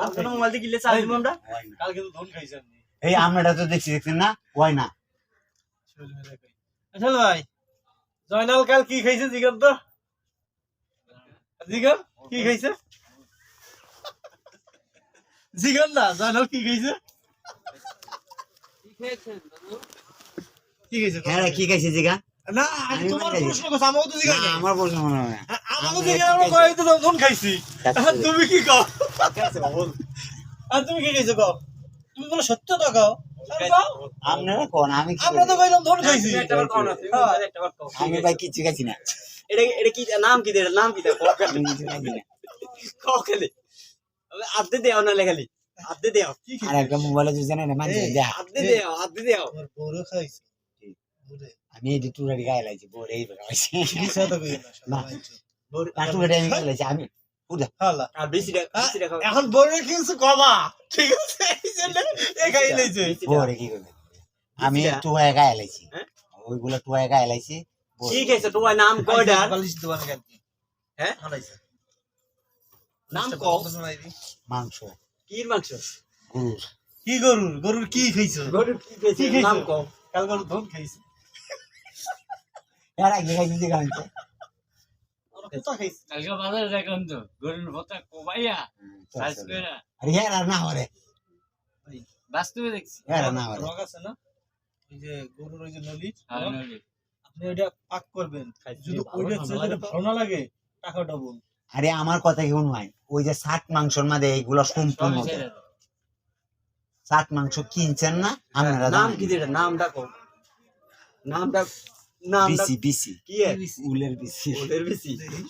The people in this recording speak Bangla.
আপনার মোবাইল দিয়ে কিনলে চাল দিব আমরা কালকে তো ধন খাইছেন এই আমরা তো দেখছেন না হয় না আসল ভাই জয়নাল কাল কি খাইছে জিগান তো জিগান কি খাইছে জিগান না জয়নাল কি খাইছে কি খাইছে হ্যাঁ কি খাইছে জিগা না আমি তোমার প্রশ্ন করছ আমাকে তো জিগান না আমার প্রশ্ন মনে হয় না আমাকে জিগান আমরা কই তো ধন খাইছি এখন তুমি কি কও আর তুমি কি খাইছো কও তুমি বলো সত্য তো কও আপনারা কোন আমি কি আমরা তো কইলাম ধন খাইছি আমি ভাই কিছু খাইছি না এটা কি নাম কি এটা নাম কি দে আমি কিছু খাইছি না খালি আদে দেও না লেখালি আদে দেও আর একটা মোবাইলে যদি জানেন মানে আদে দেও তোর বড় খাইছি আমি এই টুরারি গায়ে লাইছি বড় এই বেরাইছি কিসা তো কই না না টুরারি আমি গায়ে লাইছি আমি হালা আর বেশি খাও এখন বড় কিছু কমা ঠিক আছে এই জন্য এই খাই লইছে বড় কি করবে আমি টুয়া গায়ে লাইছি ওইগুলা টুয়া গায়ে লাইছি ঠিক আছে তোমার নাম কয়টা বালিশ দোকান কেন হ্যাঁ হালাইছে নাম কও মাংস কির মাংস গরুর কি গরুর কি খাইছো গরু কি খাইছে নাম কও কাল গরু ধন খাইছে এর আগে খাইছি জিগা আমি কোথা খাইছে কালকে বাজারে দেখলাম তো গরুর ভর্তা কোবাইয়া সাইজ করে আরে ইয়ার আর না হরে বাস্তবে দেখছি ইয়ার আর না হরে রগ আছে না ওই যে গরুর ওই যে নলি আর নলি আপনি ওইটা পাক করবেন যদি ওইটা ছেলেটা ভালো না লাগে টাকা ডাবল আরে আমার কথা কি শুনবাই ওই যে শাক মাংসর মধ্যে এইগুলো সম্পূর্ণ শাক মাংস কিনছেন না আপনারা নাম কি এটা নামটা কও নামটা বিসি বিসি কি এর উলের বিসি ওদের বেশি দেখি